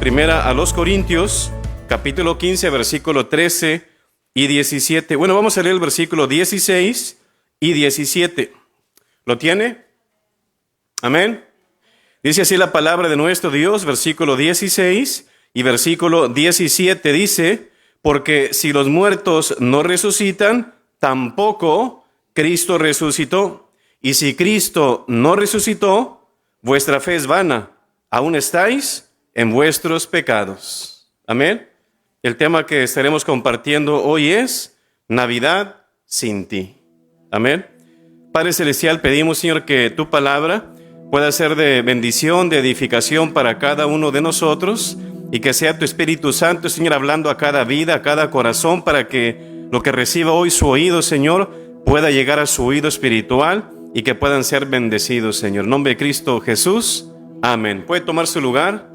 Primera a los Corintios, capítulo 15, versículo 13 y 17. Bueno, vamos a leer el versículo 16 y 17. ¿Lo tiene? Amén. Dice así la palabra de nuestro Dios, versículo 16 y versículo 17. Dice: porque si los muertos no resucitan, tampoco Cristo resucitó. Y si Cristo no resucitó, vuestra fe es vana. Aún estáis en vuestros pecados. Amén. El tema que estaremos compartiendo hoy es Navidad sin ti. Amén. Padre Celestial, pedimos, Señor, que tu palabra pueda ser de bendición, de edificación para cada uno de nosotros, y que sea tu Espíritu Santo, Señor, hablando a cada vida, a cada corazón, para que lo que reciba hoy su oído, Señor, pueda llegar a su oído espiritual y que puedan ser bendecidos, Señor. En nombre de Cristo Jesús. Amén. ¿Puede tomar su lugar?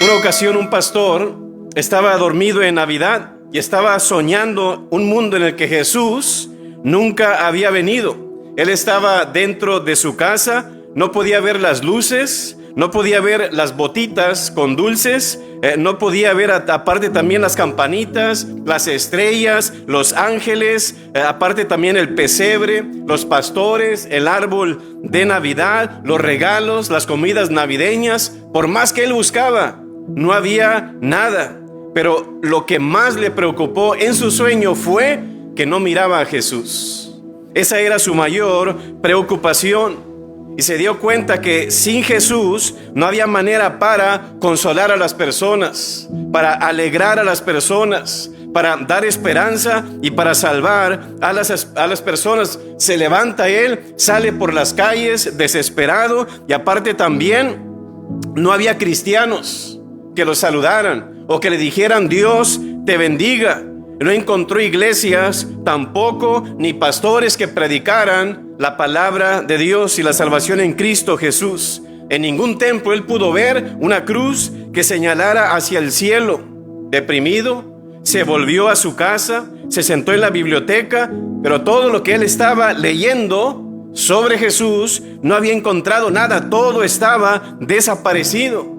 Una ocasión un pastor estaba dormido en Navidad y estaba soñando un mundo en el que Jesús nunca había venido. Él estaba dentro de su casa, no podía ver las luces, no podía ver las botitas con dulces, no podía ver aparte también las campanitas, las estrellas, los ángeles, aparte también el pesebre, los pastores, el árbol de Navidad, los regalos, las comidas navideñas. Por más que él buscaba, no había nada. Pero lo que más le preocupó en su sueño fue que no miraba a Jesús. Esa era su mayor preocupación. Y se dio cuenta que sin Jesús no había manera para consolar a las personas, para alegrar a las personas, para dar esperanza y para salvar a las personas. Se levanta él, sale por las calles desesperado, y aparte también no había cristianos que lo saludaran o que le dijeran Dios te bendiga. No encontró iglesias tampoco, ni pastores que predicaran la palabra de Dios y la salvación en Cristo Jesús. En ningún templo él pudo ver una cruz que señalara hacia el cielo. Deprimido, se volvió a su casa, se sentó en la biblioteca, pero todo lo que él estaba leyendo sobre Jesús no había encontrado nada, todo estaba desaparecido.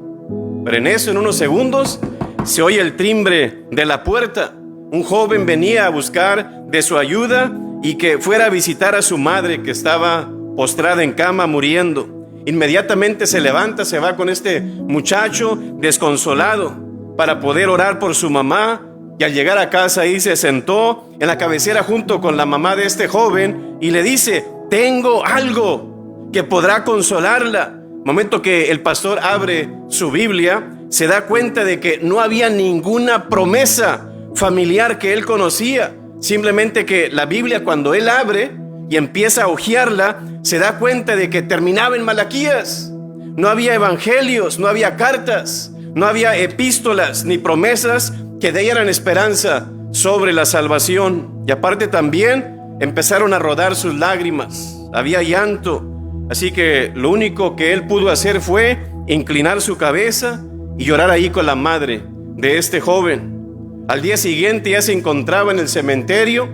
Pero en eso, en unos segundos, se oye el timbre de la puerta. Un joven venía a buscar de su ayuda y que fuera a visitar a su madre, que estaba postrada en cama muriendo. Inmediatamente se levanta, se va con este muchacho desconsolado para poder orar por su mamá, y al llegar a casa ahí se sentó en la cabecera junto con la mamá de este joven y le dice: tengo algo que podrá consolarla. Momento que el pastor abre su Biblia, se da cuenta de que no había ninguna promesa familiar que él conocía. Simplemente que la Biblia, cuando él abre y empieza a hojearla, se da cuenta de que terminaba en Malaquías. No había evangelios, no había cartas, no había epístolas ni promesas que dieran esperanza sobre la salvación. Y aparte también empezaron a rodar sus lágrimas, había llanto. Así que lo único que él pudo hacer fue inclinar su cabeza y llorar ahí con la madre de este joven. Al día siguiente ya se encontraba en el cementerio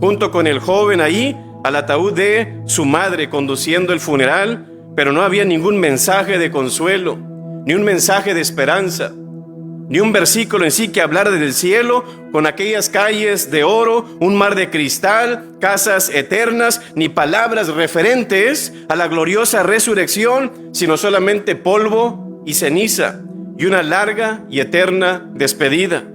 junto con el joven ahí al ataúd de su madre, conduciendo el funeral, pero no había ningún mensaje de consuelo, ni un mensaje de esperanza, ni un versículo en sí que hablara del cielo con aquellas calles de oro, un mar de cristal, casas eternas, ni palabras referentes a la gloriosa resurrección, sino solamente polvo y ceniza y una larga y eterna despedida.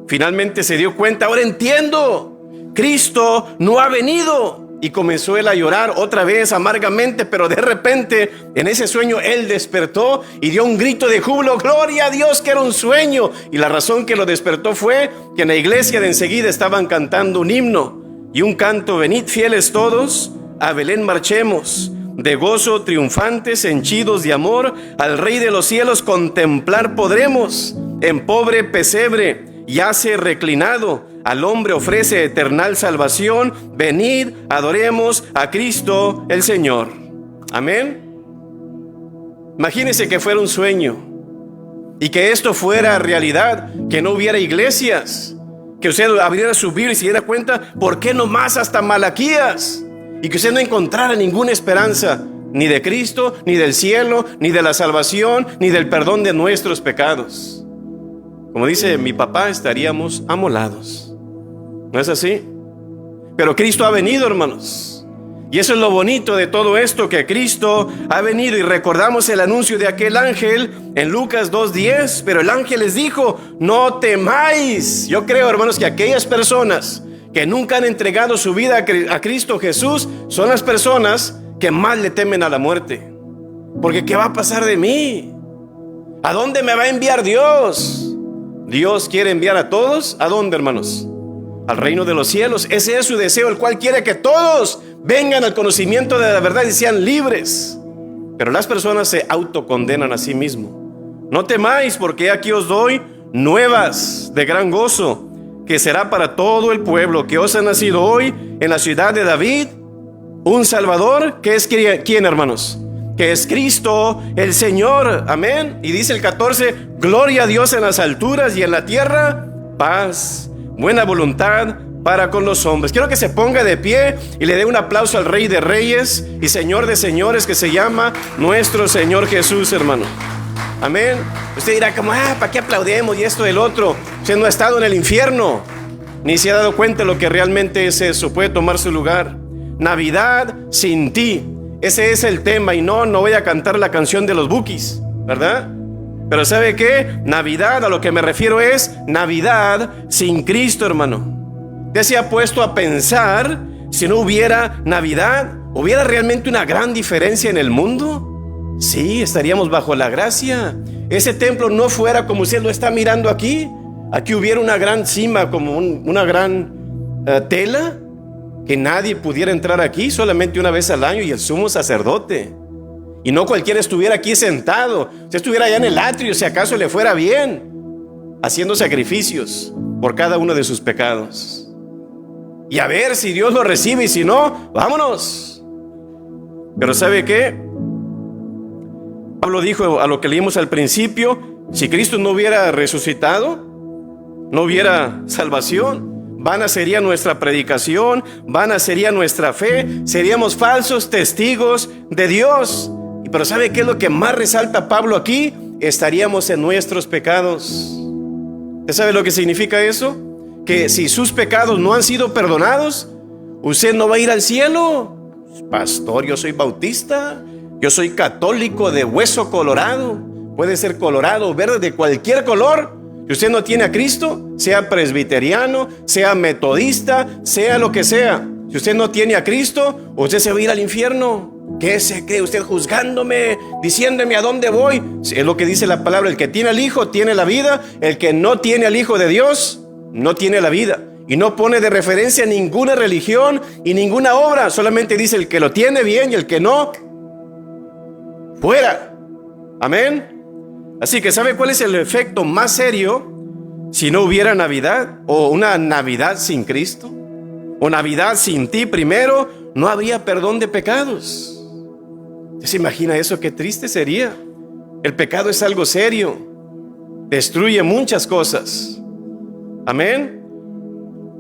Finalmente se dio cuenta: ahora entiendo, Cristo no ha venido. Y comenzó él a llorar otra vez amargamente, pero de repente en ese sueño él despertó y dio un grito de júbilo: gloria a Dios, que era un sueño. Y la razón que lo despertó fue que en la iglesia de enseguida estaban cantando un himno y un canto: venid fieles todos, a Belén marchemos, de gozo triunfantes, henchidos de amor, al Rey de los cielos contemplar podremos. En pobre pesebre yace reclinado, al hombre ofrece eternal salvación. Venid, adoremos a Cristo el Señor. Amén. Imagínense que fuera un sueño y que esto fuera realidad, que no hubiera iglesias, que usted abriera su Biblia y se diera cuenta, ¿por qué no más hasta Malaquías? Y que usted no encontrara ninguna esperanza, ni de Cristo, ni del cielo, ni de la salvación, ni del perdón de nuestros pecados. Como dice mi papá, estaríamos amolados. ¿No es así? Pero Cristo ha venido, hermanos. Y eso es lo bonito de todo esto, que Cristo ha venido. Y recordamos el anuncio de aquel ángel en Lucas 2:10. Pero el ángel les dijo: no temáis. Yo creo, hermanos, que aquellas personas que nunca han entregado su vida a Cristo Jesús son las personas que más le temen a la muerte. Porque ¿qué va a pasar de mí? ¿A dónde me va a enviar Dios? Dios quiere enviar a todos. ¿A dónde, hermanos? Al reino de los cielos. Ese es su deseo, el cual quiere que todos vengan al conocimiento de la verdad y sean libres. Pero las personas se autocondenan a sí mismos. No temáis, porque aquí os doy nuevas de gran gozo, que será para todo el pueblo, que os ha nacido hoy en la ciudad de David un Salvador, que es ¿quién, hermanos? Que es Cristo el Señor. Amén. Y dice el 14: gloria a Dios en las alturas, y en la tierra paz, buena voluntad para con los hombres. Quiero que se ponga de pie y le dé un aplauso al Rey de Reyes y Señor de Señores, que se llama nuestro Señor Jesús, hermano. Amén. Usted dirá como: ¿para qué aplaudemos? Y esto del otro. Usted no ha estado en el infierno, ni se ha dado cuenta de lo que realmente es eso. Puede tomar su lugar. Navidad sin ti. Ese es el tema. Y no voy a cantar la canción de los Bukis, ¿verdad? Pero ¿sabe qué? Navidad, a lo que me refiero es Navidad sin Cristo, hermano. ¿Usted se ha puesto a pensar si no hubiera Navidad? ¿Hubiera realmente una gran diferencia en el mundo? Sí, estaríamos bajo la gracia. Ese templo no fuera como usted lo está mirando aquí. Aquí hubiera una gran cima, como una gran tela, que nadie pudiera entrar aquí, solamente una vez al año, y el sumo sacerdote. Y no cualquiera estuviera aquí sentado. Si estuviera allá en el atrio, si acaso le fuera bien, haciendo sacrificios por cada uno de sus pecados. Y a ver si Dios lo recibe, y si no, vámonos. Pero ¿sabe qué? Pablo dijo, a lo que leímos al principio: si Cristo no hubiera resucitado, no hubiera salvación. Vana sería nuestra predicación, vana sería nuestra fe, seríamos falsos testigos de Dios. Pero ¿sabe qué es lo que más resalta Pablo aquí? Estaríamos en nuestros pecados. ¿Usted sabe lo que significa eso? Que si sus pecados no han sido perdonados, usted no va a ir al cielo. Pastor, yo soy bautista, yo soy católico de hueso colorado. Puede ser colorado, verde, de cualquier color. Si usted no tiene a Cristo, sea presbiteriano, sea metodista, sea lo que sea, si usted no tiene a Cristo, usted se va a ir al infierno. ¿Qué se cree usted juzgándome, diciéndome a dónde voy? Es lo que dice la palabra: el que tiene al Hijo tiene la vida. El que no tiene al Hijo de Dios no tiene la vida. Y no pone de referencia ninguna religión y ninguna obra. Solamente dice: el que lo tiene bien, y el que no, fuera. Amén. Así que ¿sabe cuál es el efecto más serio si no hubiera Navidad? O una Navidad sin Cristo, o Navidad sin ti. Primero, no habría perdón de pecados. ¿Usted se imagina eso? Qué triste sería. El pecado es algo serio, destruye muchas cosas. Amén.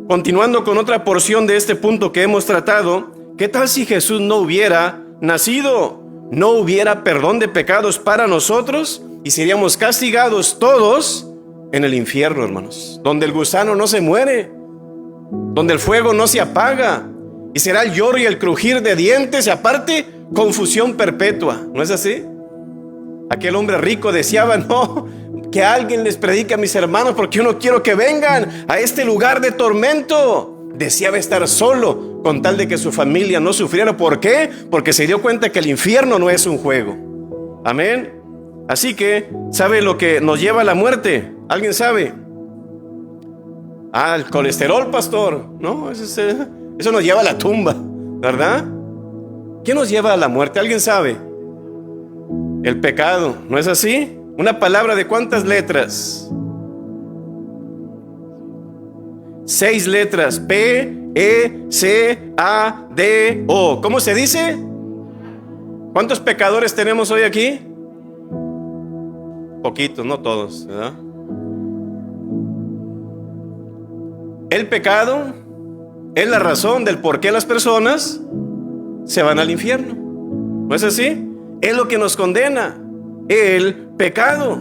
Continuando con otra porción de este punto que hemos tratado: ¿qué tal si Jesús no hubiera nacido? No hubiera perdón de pecados para nosotros, y seríamos castigados todos en el infierno, hermanos, donde el gusano no se muere, donde el fuego no se apaga, y será el lloro y el crujir de dientes, y aparte, confusión perpetua. ¿No es así? Aquel hombre rico deseaba: no, que alguien les predique a mis hermanos, porque yo no quiero que vengan a este lugar de tormento. Deseaba estar solo, con tal de que su familia no sufriera. ¿Por qué? Porque se dio cuenta que el infierno no es un juego. Amén. Así que, ¿sabe lo que nos lleva a la muerte? ¿Alguien sabe? El colesterol, pastor. No, eso nos lleva a la tumba, ¿verdad? ¿Qué nos lleva a la muerte? ¿Alguien sabe? El pecado, ¿no es así? Una palabra de ¿cuántas letras? 6 letras. P-E-C-A-D-O. ¿Cómo se dice? ¿Cuántos pecadores tenemos hoy aquí? Poquitos, no todos, ¿verdad? El pecado es la razón del por qué las personas se van al infierno. ¿No es así? Es lo que nos condena, el pecado.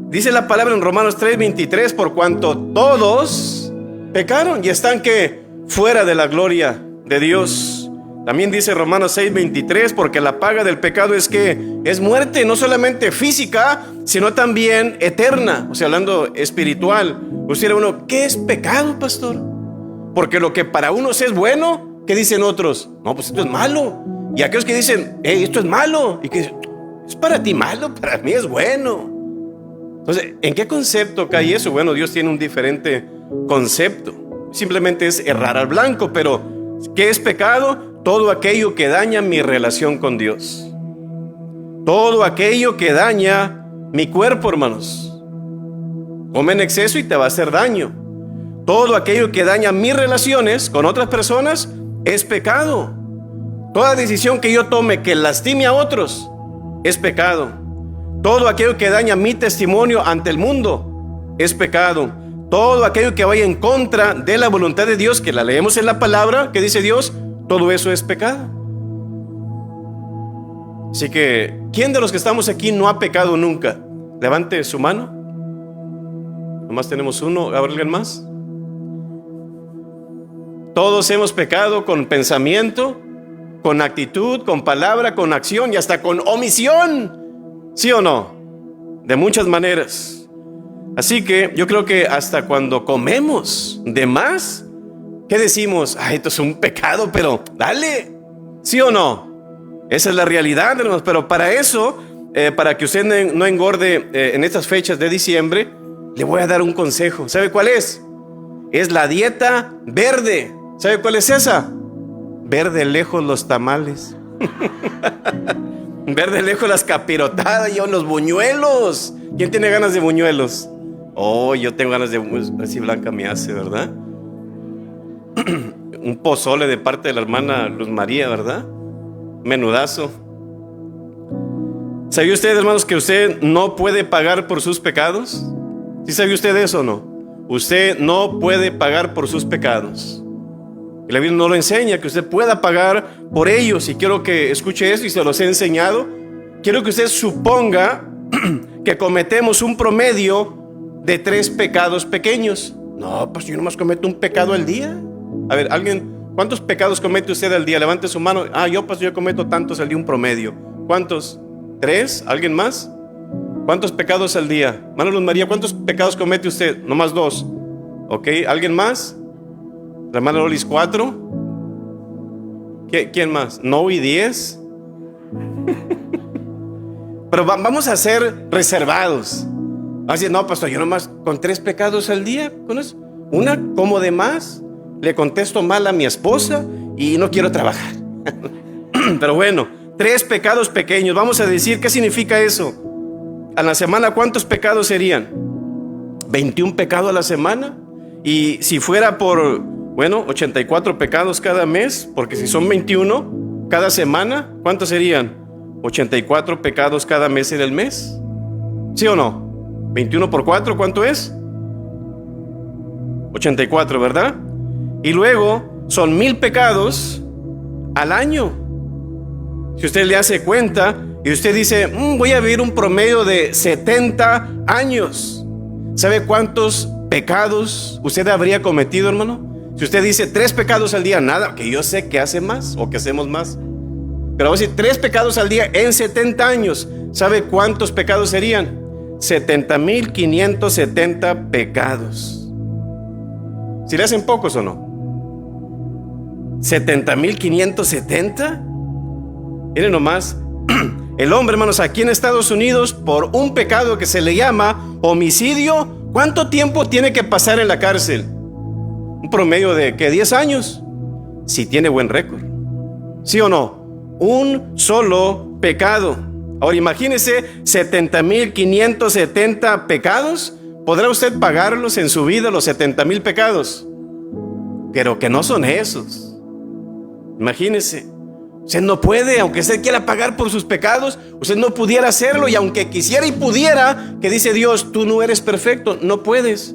Dice la palabra en Romanos 3:23, por cuanto todos pecaron y están que fuera de la gloria de Dios. También dice Romanos 6:23, porque la paga del pecado es que es muerte, no solamente física, sino también eterna. O sea, hablando espiritual. Usted dirá uno, ¿qué es pecado, pastor? Porque lo que para unos es bueno, ¿qué dicen otros? No, pues esto es malo. Y aquellos que dicen, esto es malo, y que dicen, es para ti malo, para mí es bueno. Entonces, ¿en qué concepto cae eso? Bueno, Dios tiene un diferente concepto. Simplemente es errar al blanco. Pero ¿qué es pecado? Todo aquello que daña mi relación con Dios. Todo aquello que daña mi cuerpo, hermanos. Come en exceso y te va a hacer daño. Todo aquello que daña mis relaciones con otras personas es pecado. Toda decisión que yo tome que lastime a otros es pecado. Todo aquello que daña mi testimonio ante el mundo es pecado. Todo aquello que vaya en contra de la voluntad de Dios, que la leemos en la palabra, que dice Dios, todo eso es pecado. Así que, ¿quién de los que estamos aquí no ha pecado nunca? Levante su mano. Nomás tenemos uno. ¿Habrá alguien más? Todos hemos pecado con pensamiento, con actitud, con palabra, con acción y hasta con omisión. ¿Sí o no? De muchas maneras. Así que yo creo que hasta cuando comemos de más, ¿qué decimos? Esto es un pecado, pero dale. ¿Sí o no? Esa es la realidad, hermanos. Pero para eso, para que usted no engorde en estas fechas de diciembre, le voy a dar un consejo. ¿Sabe cuál es? Es la dieta verde. ¿Sabe cuál es esa? Ver de lejos los tamales. Ver de lejos las capirotadas y los buñuelos. ¿Quién tiene ganas de buñuelos? Yo tengo ganas de buñuelos. Así Blanca me hace, ¿verdad? Un pozole de parte de la hermana Luz María, ¿verdad? Menudazo. ¿Sabía usted, hermanos, que usted no puede pagar por sus pecados? ¿Sí sabía usted eso o no? Usted no puede pagar por sus pecados. Y la Biblia no lo enseña, que usted pueda pagar por ellos. Y quiero que escuche esto y se los he enseñado. Quiero que usted suponga que cometemos un promedio de 3 pecados pequeños. No, pues yo nomás cometo un pecado al día. A ver, alguien, ¿cuántos pecados comete usted al día? Levante su mano. Yo cometo tantos al día, un promedio. ¿Cuántos? ¿3? ¿Alguien más? ¿Cuántos pecados al día? Hermana Luz María, ¿cuántos pecados comete usted? Nomás 2. ¿Ok? ¿Alguien más? La hermana Lolis, 4. ¿Quién más? ¿No y 10? Pero vamos a ser reservados. Así, no, pastor, yo nomás con 3 pecados al día. ¿Con eso? Una, como de más, le contesto mal a mi esposa y no quiero trabajar. Pero bueno, 3 pecados pequeños. Vamos a decir, ¿qué significa eso? A la semana, ¿cuántos pecados serían? 21 pecados a la semana. Y si fuera por, 84 pecados cada mes, porque si son 21 cada semana, ¿cuántos serían? 84 pecados cada mes en el mes. ¿Sí o no? 21 por 4, ¿cuánto es? 84, ¿verdad? Y luego son 1000 pecados al año. Si usted le hace cuenta y usted dice, voy a vivir un promedio de 70 años. ¿Sabe cuántos pecados usted habría cometido, hermano? Si usted dice 3 pecados al día, nada, que yo sé que hace más o que hacemos más. Pero vamos a decir 3 pecados al día en 70 años. ¿Sabe cuántos pecados serían? 70,570 pecados. ¿Si le hacen pocos o no? 70,570. Miren nomás. El hombre, hermanos, aquí en Estados Unidos, por un pecado que se le llama homicidio, ¿cuánto tiempo tiene que pasar en la cárcel? Un promedio de, ¿qué? 10 años. Si tiene buen récord. ¿Sí o no? Un solo pecado. Ahora imagínese 70,570 pecados. ¿Podrá usted pagarlos en su vida, los 70,000 pecados? Pero que no son esos. Imagínese. Usted no puede, aunque usted quiera pagar por sus pecados, usted no pudiera hacerlo. Y aunque quisiera y pudiera, que dice Dios, tú no eres perfecto, no puedes.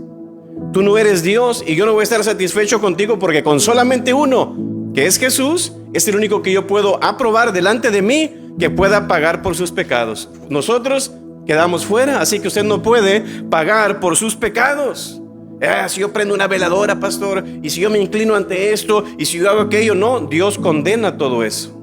Tú no eres Dios y yo no voy a estar satisfecho contigo, porque con solamente uno, que es Jesús, es el único que yo puedo aprobar delante de mí, que pueda pagar por sus pecados. Nosotros quedamos fuera, así que usted no puede pagar por sus pecados. Si yo prendo una veladora, pastor, y si yo me inclino ante esto, y si yo hago aquello, no, Dios condena todo eso.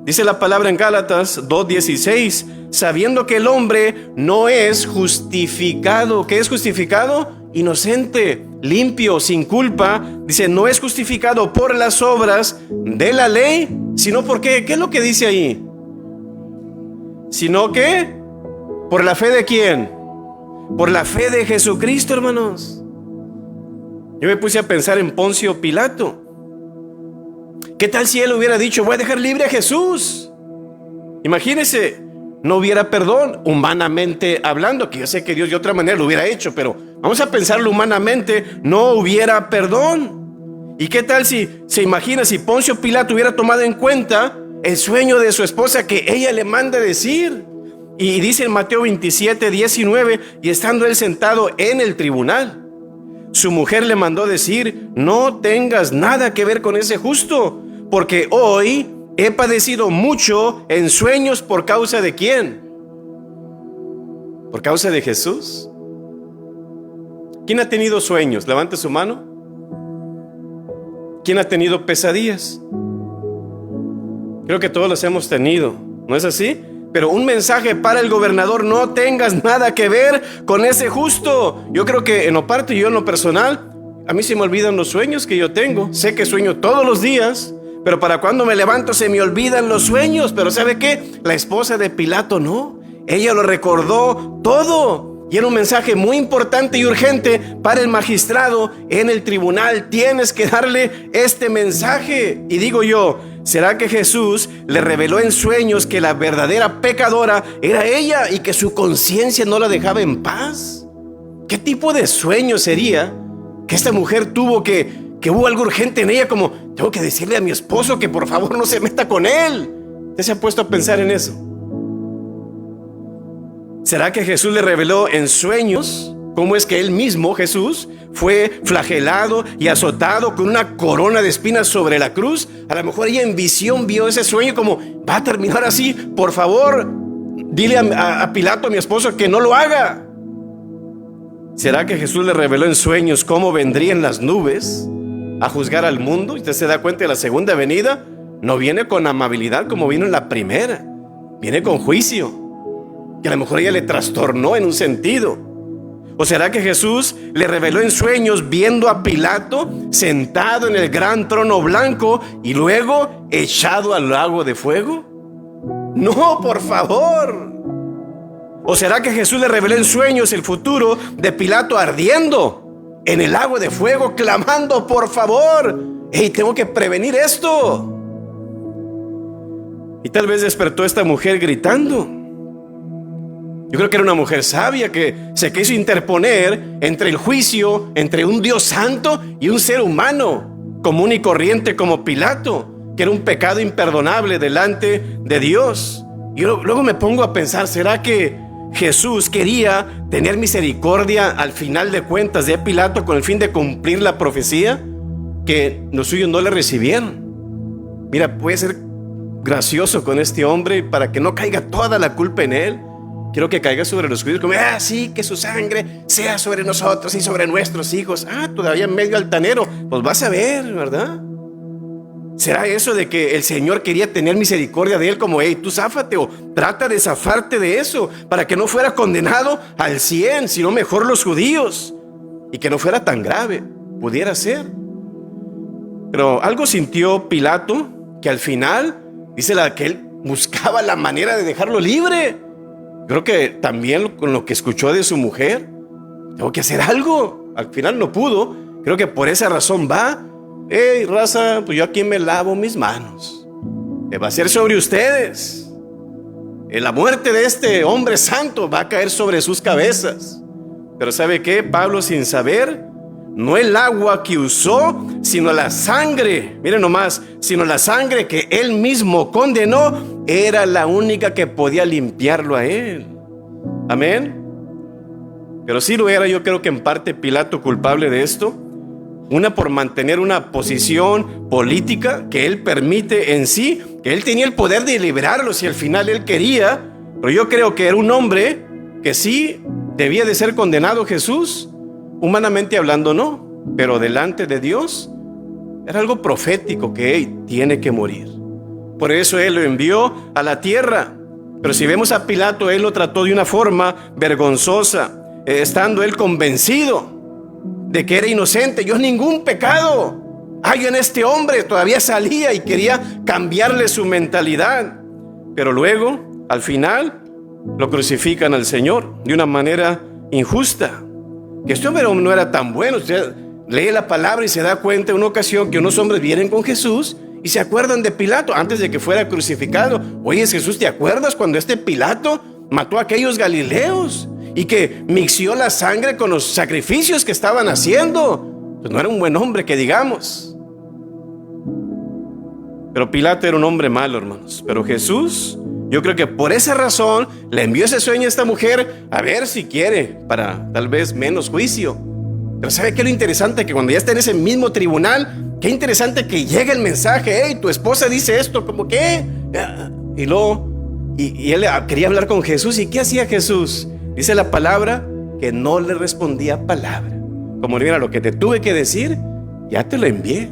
Dice la palabra en Gálatas 2:16, sabiendo que el hombre no es justificado. ¿Qué es justificado? Inocente, limpio, sin culpa. Dice, no es justificado por las obras de la ley, sino porque, ¿qué es lo que dice ahí? Sino que, ¿por la fe de quién? Por la fe de Jesucristo, hermanos. Yo me puse a pensar en Poncio Pilato. ¿Qué tal si él hubiera dicho, voy a dejar libre a Jesús? Imagínese, no hubiera perdón, humanamente hablando, que yo sé que Dios de otra manera lo hubiera hecho, pero vamos a pensarlo humanamente, no hubiera perdón. ¿Y qué tal si se imagina si Poncio Pilato hubiera tomado en cuenta el sueño de su esposa que ella le manda decir? Y dice en Mateo 27:19, y estando él sentado en el tribunal, su mujer le mandó decir, no tengas nada que ver con ese justo, porque hoy he padecido mucho en sueños. ¿Por causa de quién? ¿Por causa de Jesús? ¿Quién ha tenido sueños? Levante su mano. ¿Quién ha tenido pesadillas? Creo que todos los hemos tenido, ¿no es así? Pero un mensaje para el gobernador, no tengas nada que ver con ese justo. Yo creo que en lo parte y yo en lo personal, a mí se me olvidan los sueños que yo tengo. Sé que sueño todos los días, pero para cuando me levanto se me olvidan los sueños. Pero ¿sabe qué? La esposa de Pilato no. Ella lo recordó todo. Y era un mensaje muy importante y urgente para el magistrado en el tribunal. Tienes que darle este mensaje. Y digo yo, ¿será que Jesús le reveló en sueños que la verdadera pecadora era ella y que su conciencia no la dejaba en paz? ¿Qué tipo de sueño sería que esta mujer tuvo que hubo algo urgente en ella, como tengo que decirle a mi esposo que por favor no se meta con él? ¿Usted se ha puesto a pensar en eso? ¿Será que Jesús le reveló en sueños cómo es que él mismo, Jesús, fue flagelado y azotado con una corona de espinas sobre la cruz? A lo mejor ella en visión vio ese sueño como, va a terminar así. Por favor, dile a Pilato, a mi esposo, que no lo haga. ¿Será que Jesús le reveló en sueños cómo vendría en las nubes a juzgar al mundo? Y usted se da cuenta de la segunda venida no viene con amabilidad como vino en la primera, viene con juicio, que a lo mejor ella le trastornó en un sentido. ¿O será que Jesús le reveló en sueños viendo a Pilato sentado en el gran trono blanco y luego echado al lago de fuego? No, por favor. ¿O será que Jesús le reveló en sueños el futuro de Pilato ardiendo en el lago de fuego, clamando, por favor, hey, tengo que prevenir esto? Y tal vez despertó esta mujer gritando. Yo creo que era una mujer sabia que se quiso interponer entre el juicio, entre un Dios santo y un ser humano común y corriente como Pilato, que era un pecado imperdonable delante de Dios. Y luego me pongo a pensar, ¿será que Jesús quería tener misericordia al final de cuentas de Pilato con el fin de cumplir la profecía que los suyos no le recibieron? Mira, puede ser gracioso con este hombre para que no caiga toda la culpa en él. Quiero que caiga sobre los judíos como, sí, que su sangre sea sobre nosotros y sobre nuestros hijos. Todavía medio altanero. Pues vas a ver, ¿verdad? ¿Será eso de que el Señor quería tener misericordia de él como, tú záfate o trata de zafarte de eso para que no fuera condenado al 100, sino mejor los judíos y que no fuera tan grave? Pudiera ser. Pero algo sintió Pilato que al final, dice que él buscaba la manera de dejarlo libre. Creo que también con lo que escuchó de su mujer, tengo que hacer algo. Al final no pudo. Creo que por esa razón va. Raza, pues yo aquí me lavo mis manos. Va a ser sobre ustedes. La muerte de este hombre santo va a caer sobre sus cabezas. Pero ¿sabe qué? Pablo, sin saber, no el agua que usó, sino la sangre. Miren nomás, sino la sangre que él mismo condenó, era la única que podía limpiarlo a él. Amén. Pero sí lo era, yo creo que en parte Pilato culpable de esto. una por mantener una posición política que él permite en sí, que él tenía el poder de liberarlos si al final él quería, pero yo creo que era un hombre que sí debía de ser condenado. Jesús, humanamente hablando no, pero delante de Dios era algo profético que él tiene que morir. Por eso él lo envió a la tierra. Pero si vemos a Pilato, él lo trató de una forma vergonzosa, estando él convencido de que era inocente. Yo ningún pecado hay en este hombre. Todavía salía y quería cambiarle su mentalidad. Pero luego, al final, lo crucifican al Señor de una manera injusta. Que este hombre no era tan bueno. Usted lee la palabra y se da cuenta en una ocasión que unos hombres vienen con Jesús y se acuerdan de Pilato antes de que fuera crucificado. Oye, Jesús, ¿te acuerdas cuando este Pilato mató a aquellos galileos y que mixció la sangre con los sacrificios que estaban haciendo? Pues no era un buen hombre, que digamos. Pero Pilato era un hombre malo, hermanos. Pero Jesús, yo creo que por esa razón le envió ese sueño a esta mujer, a ver si quiere, para tal vez menos juicio. Pero ¿sabe qué es lo interesante? Que cuando ya está en ese mismo tribunal, qué interesante que llega el mensaje. Hey, tu esposa dice esto, ¿cómo qué? Y luego, y él quería hablar con Jesús. ¿Y qué hacía Jesús? Dice la palabra que no le respondía palabra. Como, mira, lo que te tuve que decir, ya te lo envié.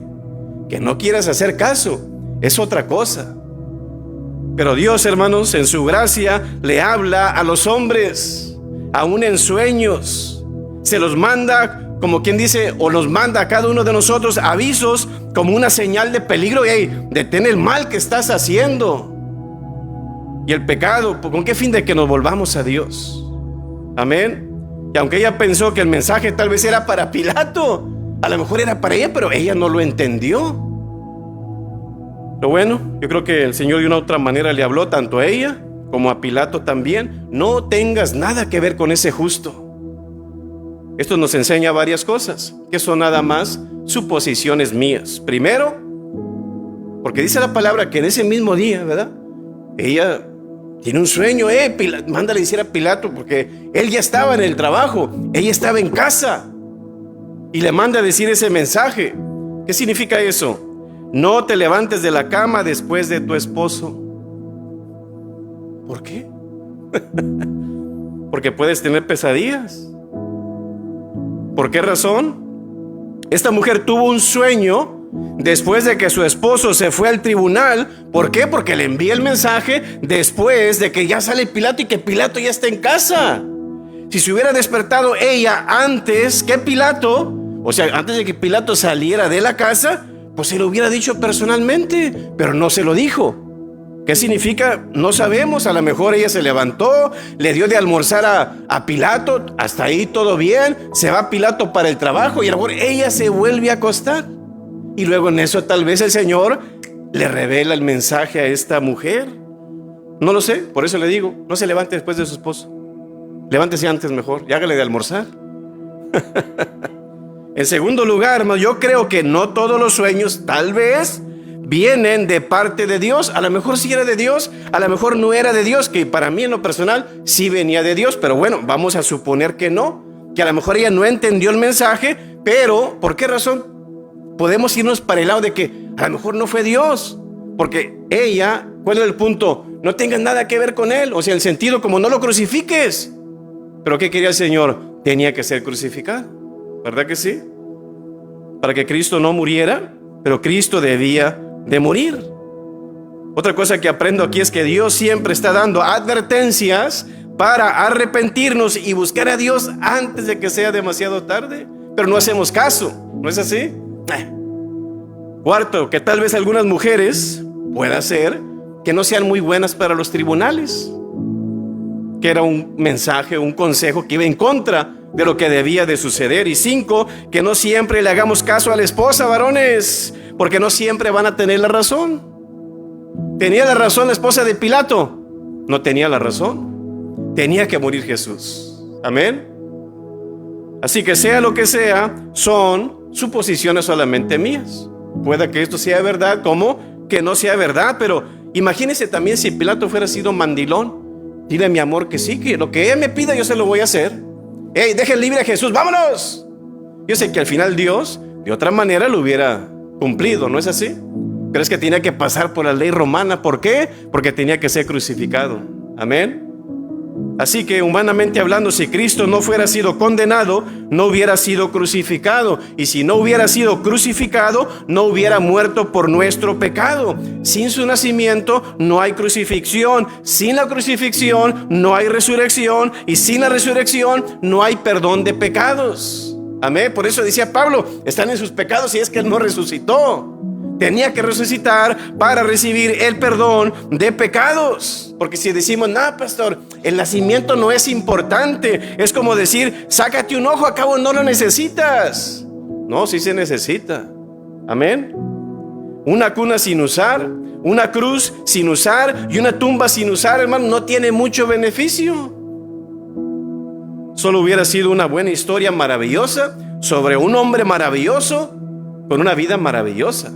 Que no quieras hacer caso, es otra cosa. Pero Dios, hermanos, en su gracia le habla a los hombres, aún en sueños. Se los manda, como quien dice, o nos manda a cada uno de nosotros avisos como una señal de peligro. Hey, detén el mal que estás haciendo. Y el pecado, ¿con qué fin? De que nos volvamos a Dios. Amén. Y aunque ella pensó que el mensaje tal vez era para Pilato, a lo mejor era para ella, pero ella no lo entendió. Lo bueno, yo creo que el Señor de una u otra manera le habló tanto a ella como a Pilato también. No tengas nada que ver con ese justo. Esto nos enseña varias cosas, que son nada más suposiciones mías. Primero, porque dice la palabra que en ese mismo día, ¿verdad? Ella tiene un sueño, mándale decir a Pilato, porque él ya estaba en el trabajo, ella estaba en casa, y le manda a decir ese mensaje. ¿Qué significa eso? No te levantes de la cama después de tu esposo. ¿Por qué? Porque puedes tener pesadillas. ¿Por qué razón? Esta mujer tuvo un sueño después de que su esposo se fue al tribunal. ¿Por qué? Porque le envía el mensaje después de que ya sale Pilato y que Pilato ya está en casa. Si se hubiera despertado ella antes que Pilato, o sea, antes de que Pilato saliera de la casa, pues se lo hubiera dicho personalmente, pero no se lo dijo. ¿Qué significa? No sabemos. A lo mejor ella se levantó, le dio de almorzar a Pilato, hasta ahí todo bien, se va Pilato para el trabajo y a lo mejor ella se vuelve a acostar. Y luego en eso tal vez el Señor le revela el mensaje a esta mujer. No lo sé, por eso le digo, no se levante después de su esposo. Levántese antes mejor y hágale de almorzar. En segundo lugar, hermano, yo creo que no todos los sueños tal vez vienen de parte de Dios. A lo mejor sí era de Dios, a lo mejor no era de Dios, que para mí en lo personal sí venía de Dios, pero bueno, vamos a suponer que no, que a lo mejor ella no entendió el mensaje. Pero ¿por qué razón? Podemos irnos para el lado de que a lo mejor no fue Dios, porque ella, ¿cuál es el punto? No tengas nada que ver con él, o sea, el sentido como no lo crucifiques. Pero ¿qué quería el Señor? Tenía que ser crucificado, ¿verdad que sí? Para que Cristo no muriera, pero Cristo debía de morir. Otra cosa que aprendo aquí es que Dios siempre está dando advertencias para arrepentirnos y buscar a Dios antes de que sea demasiado tarde, pero no hacemos caso, ¿no es así? Cuarto, que tal vez algunas mujeres pueda ser que no sean muy buenas para los tribunales, que era un mensaje, un consejo que iba en contra de lo que debía de suceder. Y 5, que no siempre le hagamos caso a la esposa, varones, porque no siempre van a tener la razón. ¿Tenía la razón la esposa de Pilato? No tenía la razón. Tenía que morir Jesús. Amén. Así que sea lo que sea, son suposiciones solamente mías. Puede que esto sea verdad, como que no sea verdad, pero imagínese también si Pilato fuera sido mandilón. Dile, mi amor, que sí, que lo que ella me pida yo se lo voy a hacer. Hey, dejen libre a Jesús, vámonos. Yo sé que al final Dios De otra manera lo hubiera cumplido, ¿no es así? Pero es que tenía que pasar por la ley romana. ¿Por qué? Porque tenía que ser crucificado. Amén. Así que humanamente hablando, si Cristo no fuera sido condenado, no hubiera sido crucificado. Y si no hubiera sido crucificado, no hubiera muerto por nuestro pecado. Sin su nacimiento no hay crucifixión. Sin la crucifixión no hay resurrección. Y sin la resurrección no hay perdón de pecados. Amén. Por eso decía Pablo, están en sus pecados y es que Él no resucitó. Tenía que resucitar para recibir el perdón de pecados. Porque si decimos, no, pastor, el nacimiento no es importante, es como decir, sácate un ojo, a cabo no lo necesitas. No, sí se necesita. Amén. Una cuna sin usar, una cruz sin usar y una tumba sin usar, hermano, no tiene mucho beneficio. Solo hubiera sido una buena historia maravillosa sobre un hombre maravilloso con una vida maravillosa.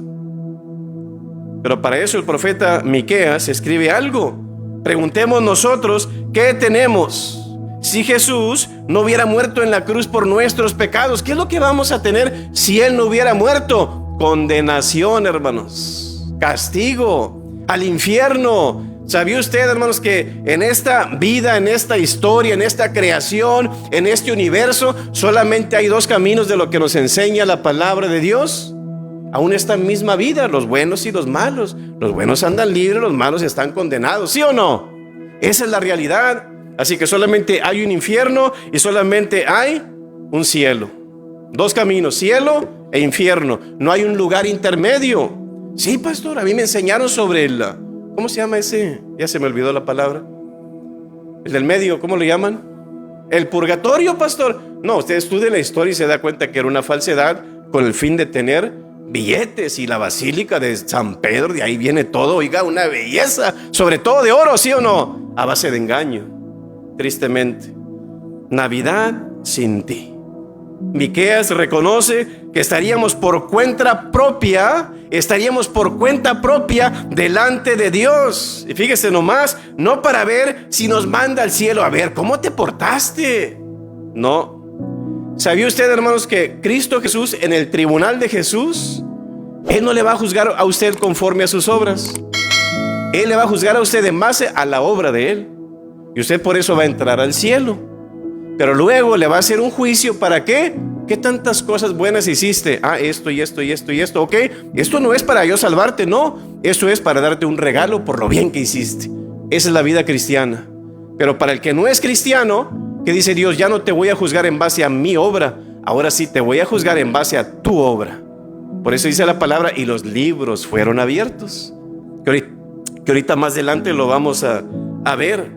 Pero para eso el profeta Miqueas escribe algo. Preguntemos nosotros, ¿qué tenemos? Si Jesús no hubiera muerto en la cruz por nuestros pecados, ¿qué es lo que vamos a tener si Él no hubiera muerto? Condenación, hermanos. Castigo al infierno. ¿Sabía usted, hermanos, que en esta vida, en esta historia, en esta creación, en este universo, solamente hay dos caminos de lo que nos enseña la palabra de Dios? Aún esta misma vida, los buenos y los malos. Los buenos andan libres, los malos están condenados, ¿sí o no? Esa es la realidad. Así que solamente hay un infierno y solamente hay un cielo. Dos caminos, cielo e infierno. No hay un lugar intermedio. Sí, pastor, a mí me enseñaron sobre el... ¿Cómo se llama ese? Ya se me olvidó la palabra. El del medio, ¿cómo lo llaman? El purgatorio, pastor. No, usted estudia la historia y se da cuenta que era una falsedad con el fin de tener billetes. Y la basílica de San Pedro, de ahí viene todo, oiga, una belleza, sobre todo de oro, ¿sí o no? A base de engaño, tristemente. Navidad sin ti. Miqueas reconoce que estaríamos por cuenta propia delante de Dios. Y fíjese nomás, no para ver si nos manda al cielo, a ver, ¿cómo te portaste? No. ¿Sabía usted, hermanos, que Cristo Jesús, en el tribunal de Jesús, Él no le va a juzgar a usted conforme a sus obras? Él le va a juzgar a usted en base a la obra de Él. Y usted por eso va a entrar al cielo. Pero luego le va a hacer un juicio. ¿Para qué? ¿Qué tantas cosas buenas hiciste? Esto y esto y esto y esto. Ok, esto no es para yo salvarte, no. Esto es para darte un regalo por lo bien que hiciste. Esa es la vida cristiana. Pero para el que no es cristiano, que dice Dios, ya no te voy a juzgar en base a mi obra, ahora sí te voy a juzgar en base a tu obra. Por eso dice la palabra, y los libros fueron abiertos. Que ahorita más adelante lo vamos a ver.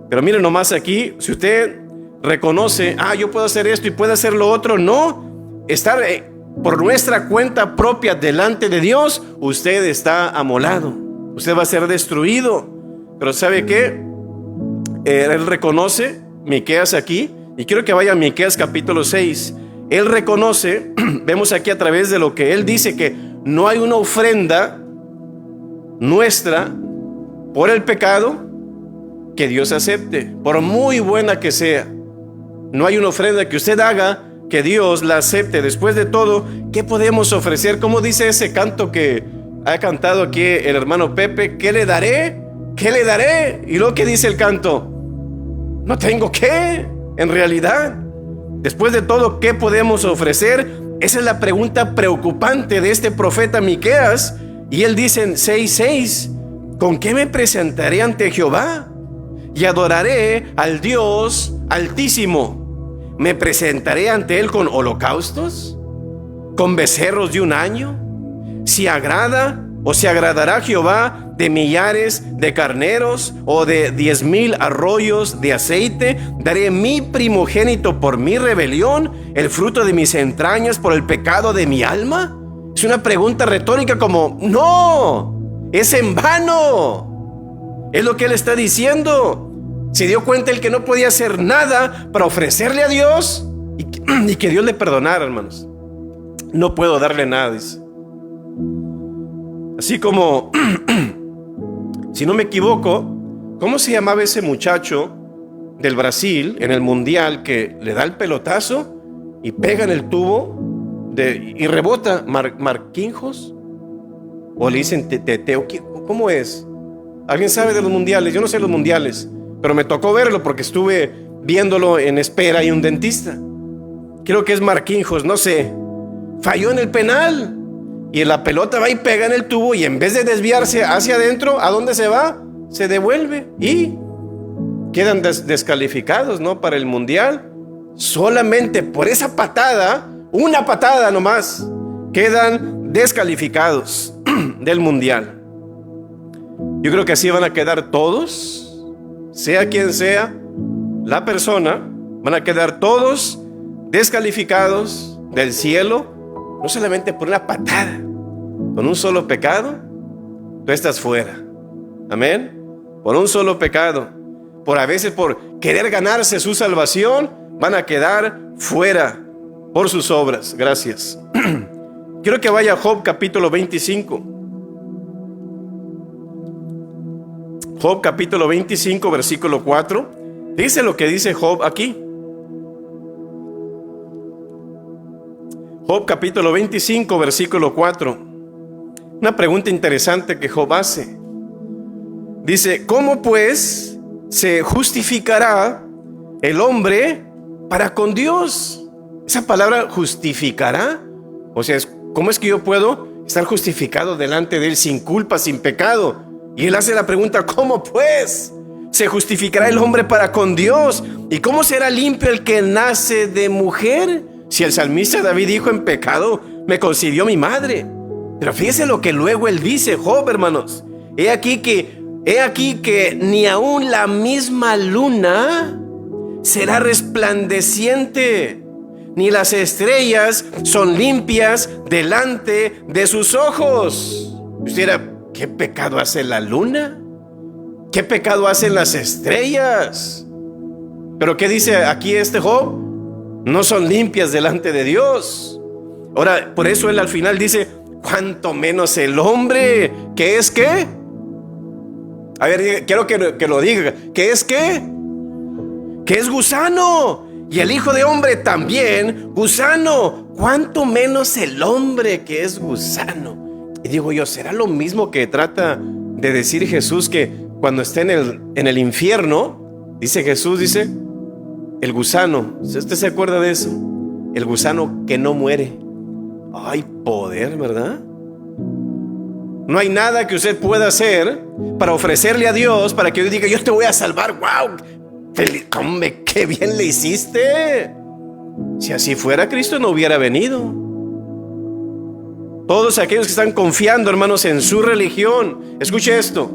Pero miren nomás aquí, si usted reconoce, yo puedo hacer esto y puedo hacer lo otro, no, estar por nuestra cuenta propia delante de Dios, usted está amolado, usted va a ser destruido. Pero ¿sabe qué? Él reconoce, Miqueas aquí, y quiero que vaya a Miqueas capítulo 6. Él reconoce, vemos aquí a través de lo que él dice, que no hay una ofrenda nuestra por el pecado que Dios acepte, por muy buena que sea. No hay una ofrenda que usted haga que Dios la acepte. Después de todo, ¿qué podemos ofrecer? ¿Cómo dice ese canto que ha cantado aquí el hermano Pepe? ¿Qué le daré? ¿Qué le daré? Y luego, ¿qué dice el canto? No tengo qué, en realidad. Después de todo, ¿qué podemos ofrecer? Esa es la pregunta preocupante de este profeta Miqueas. Y él dice en 6:6, ¿con qué me presentaré ante Jehová? Y adoraré al Dios Altísimo. ¿Me presentaré ante Él con holocaustos? ¿Con becerros de un año? Si agrada o se agradará Jehová de millares de carneros o de 10,000 arroyos de aceite, daré mi primogénito por mi rebelión, el fruto de mis entrañas por el pecado de mi alma. Es una pregunta retórica como, no, es en vano. Es lo que él está diciendo. Se dio cuenta el que no podía hacer nada para ofrecerle a Dios y que Dios le perdonara, hermanos. No puedo darle nada, dice. Así como, si no me equivoco, ¿cómo se llamaba ese muchacho del Brasil en el mundial que le da el pelotazo y pega en el tubo y rebota. Marquinhos, o le dicen teteo, ¿cómo es? ¿Alguien sabe de los mundiales? Yo no sé los mundiales, pero me tocó verlo porque estuve viéndolo en espera y un dentista. Creo que es Marquinhos, no sé. Falló en el penal y la pelota va y pega en el tubo, y en vez de desviarse hacia adentro, ¿a dónde se va? Se devuelve y quedan descalificados, ¿no? Para el mundial. Solamente por esa patada, una patada nomás, quedan descalificados del mundial. Yo creo que así van a quedar todos, sea quien sea la persona, van a quedar todos descalificados del cielo, no solamente por una patada, con un solo pecado, tú estás fuera. Amén. Por un solo pecado, a veces por querer ganarse su salvación, van a quedar fuera por sus obras. Gracias. Quiero que vaya a Job capítulo 25. Job capítulo 25, versículo 4. Dice lo que dice Job aquí. Job capítulo 25, versículo 4. Una pregunta interesante que Job hace. Dice: ¿cómo pues se justificará el hombre para con Dios? Esa palabra justificará, o sea, ¿cómo es que yo puedo estar justificado delante de Él sin culpa, sin pecado? Y Él hace la pregunta: ¿cómo pues se justificará el hombre para con Dios? ¿Y cómo será limpio el que nace de mujer? Si el salmista David dijo: en pecado me concibió mi madre. Pero fíjese lo que luego él dice, Job, hermanos. He aquí que ni aún la misma luna será resplandeciente, ni las estrellas son limpias delante de sus ojos. Usted dirá: ¿qué pecado hace la luna? ¿Qué pecado hacen las estrellas? Pero ¿qué dice aquí Job? No son limpias delante de Dios. Ahora, por eso él al final dice: cuánto menos el hombre, ¿qué es qué? A ver, quiero que lo diga. ¿Qué es qué? Que es gusano. Y el Hijo de Hombre también gusano. Cuánto menos el hombre, que es gusano. Y digo yo, ¿será lo mismo que trata de decir Jesús, que cuando esté en el infierno, dice Jesús, dice, el gusano, ¿usted se acuerda de eso? El gusano que no muere. Ay, poder, ¿verdad? No hay nada que usted pueda hacer para ofrecerle a Dios, para que Dios diga: yo te voy a salvar. ¡Wow! Hombre, qué bien le hiciste. Si así fuera, Cristo no hubiera venido. Todos aquellos que están confiando, hermanos, en su religión, escuche esto.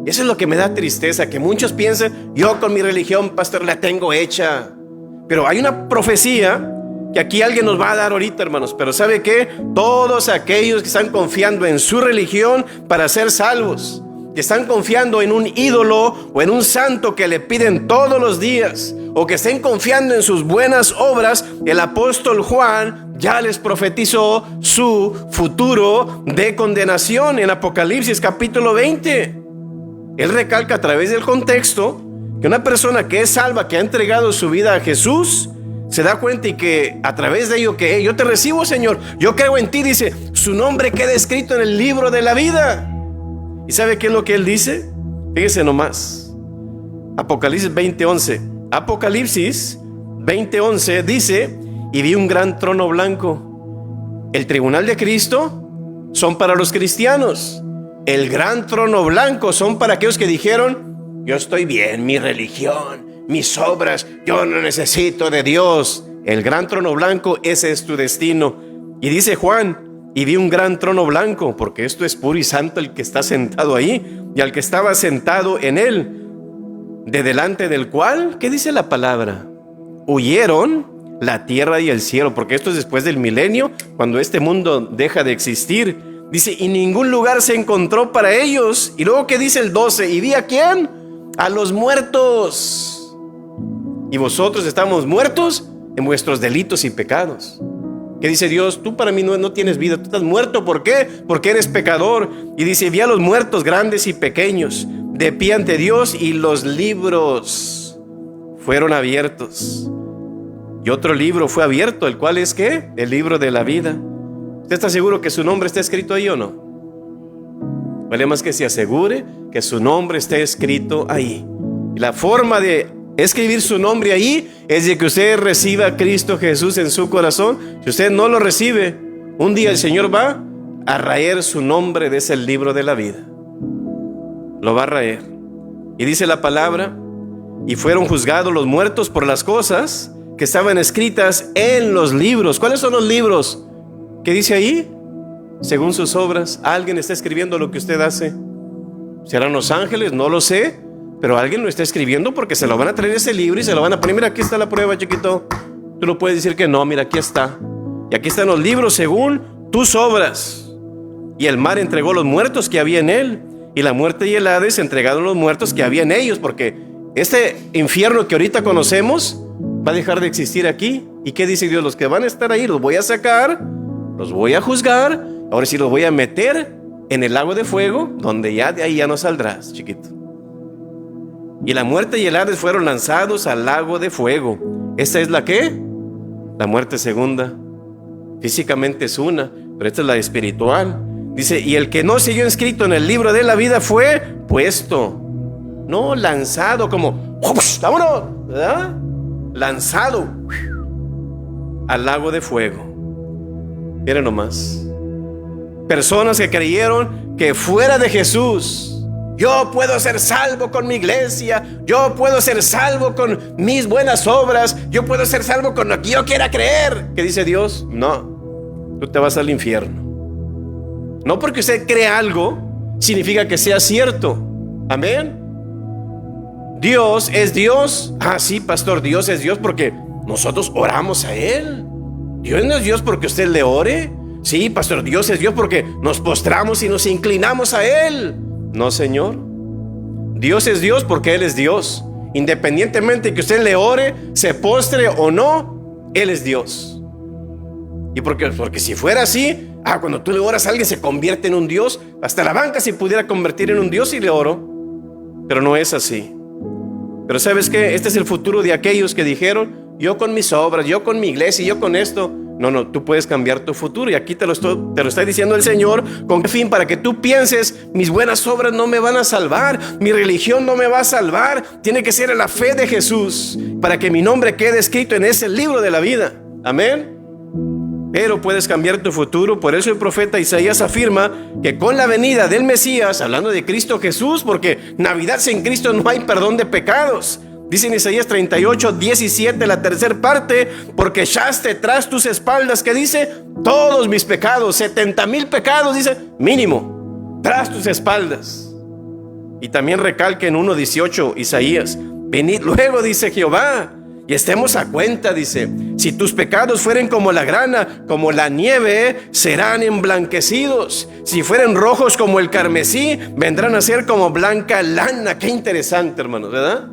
Eso es lo que me da tristeza, que muchos piensan: yo con mi religión, pastor, la tengo hecha. Pero hay una profecía que aquí alguien nos va a dar ahorita, hermanos. Pero ¿sabe qué? Todos aquellos que están confiando en su religión para ser salvos, que están confiando en un ídolo o en un santo que le piden todos los días, o que estén confiando en sus buenas obras, el apóstol Juan ya les profetizó su futuro de condenación en Apocalipsis capítulo 20. Él recalca a través del contexto que una persona que es salva, que ha entregado su vida a Jesús, se da cuenta y que a través de ello, que yo te recibo, Señor, yo creo en ti, dice, su nombre queda escrito en el libro de la vida. ¿Y sabe qué es lo que él dice? Fíjese nomás, Apocalipsis 20:11. Apocalipsis 20:11 dice: y vi un gran trono blanco. El tribunal de Cristo son para los cristianos. El gran trono blanco son para aquellos que dijeron: yo estoy bien, mi religión, mis obras, yo no necesito de Dios. El gran trono blanco, ese es tu destino. Y dice Juan: y vi un gran trono blanco, porque esto es puro y santo el que está sentado ahí, y al que estaba sentado en él, de delante del cual, ¿qué dice la palabra? Huyeron la tierra y el cielo, porque esto es después del milenio, cuando este mundo deja de existir. Dice: y ningún lugar se encontró para ellos. Y luego, ¿qué dice el 12? ¿Y vi a quién? A los muertos. Y vosotros estamos muertos en vuestros delitos y pecados. ¿Qué dice Dios? Tú para mí no tienes vida, tú estás muerto. ¿Por qué? Porque eres pecador. Y dice: vi a los muertos grandes y pequeños de pie ante Dios, y los libros fueron abiertos. Y otro libro fue abierto, el cual es ¿qué? El libro de la vida. ¿Usted está seguro que su nombre está escrito ahí o no? Vale más que se asegure que su nombre esté escrito ahí. Y la forma de escribir su nombre ahí es de que usted reciba a Cristo Jesús en su corazón. Si usted no lo recibe, un día el Señor va a raer su nombre de ese libro de la vida. Lo va a raer. Y dice la palabra: y fueron juzgados los muertos por las cosas que estaban escritas en los libros. ¿Cuáles son los libros? ¿Qué dice ahí? Según sus obras. Alguien está escribiendo lo que usted hace. ¿Serán los ángeles? No lo sé, pero alguien lo está escribiendo, porque se lo van a traer ese libro y se lo van a poner. Mira, aquí está la prueba, chiquito. Tú no puedes decir que no. Mira, aquí está. Y aquí están los libros según tus obras. Y el mar entregó los muertos que había en él, y la muerte y el Hades entregaron los muertos que había en ellos, porque este infierno que ahorita conocemos va a dejar de existir aquí. ¿Y qué dice Dios? Los que van a estar ahí los voy a sacar, los voy a juzgar, ahora sí los voy a meter en el lago de fuego, donde ya de ahí ya no saldrás, chiquito. Y la muerte y el Hades fueron lanzados al lago de fuego. ¿Esta es la qué? La muerte segunda. Físicamente es una, pero esta es la espiritual. Dice: y el que no siguió inscrito en el libro de la vida fue puesto, no lanzado, como vámonos, ¿verdad? Lanzado al lago de fuego. Miren nomás, personas que creyeron que fuera de Jesús, yo puedo ser salvo con mi iglesia, yo puedo ser salvo con mis buenas obras, yo puedo ser salvo con lo que yo quiera creer. ¿Qué dice Dios? No, tú te vas al infierno. No porque usted crea algo significa que sea cierto. Amén. Dios es Dios. Ah, sí, pastor, Dios es Dios porque nosotros oramos a Él. Dios no es Dios porque usted le ore. Sí, pastor, Dios es Dios porque nos postramos y nos inclinamos a Él. No, señor. Dios es Dios porque Él es Dios. Independientemente que usted le ore, se postre o no, Él es Dios. Y porque si fuera así, cuando tú le oras a alguien se convierte en un Dios. Hasta la banca se pudiera convertir en un Dios si le oro. Pero no es así. Pero ¿sabes qué? Este es el futuro de aquellos que dijeron: yo con mis obras, yo con mi iglesia, yo con esto. No, tú puedes cambiar tu futuro. Y aquí te lo está diciendo el Señor. ¿Con qué fin? Para que tú pienses: mis buenas obras no me van a salvar, mi religión no me va a salvar. Tiene que ser la fe de Jesús para que mi nombre quede escrito en ese libro de la vida. Amén. Pero puedes cambiar tu futuro. Por eso el profeta Isaías afirma que con la venida del Mesías, hablando de Cristo Jesús, porque Navidad sin Cristo no hay perdón de pecados. Dice en Isaías 38:17, la tercera parte: porque echaste tras tus espaldas, que dice, todos mis pecados, 70,000 pecados, dice, mínimo, tras tus espaldas. Y también recalca en 1:18 Isaías: venid luego, dice Jehová, y estemos a cuenta, dice, si tus pecados fueren como la grana, como la nieve, serán emblanquecidos. Si fueren rojos como el carmesí, vendrán a ser como blanca lana. Qué interesante, hermanos, ¿verdad?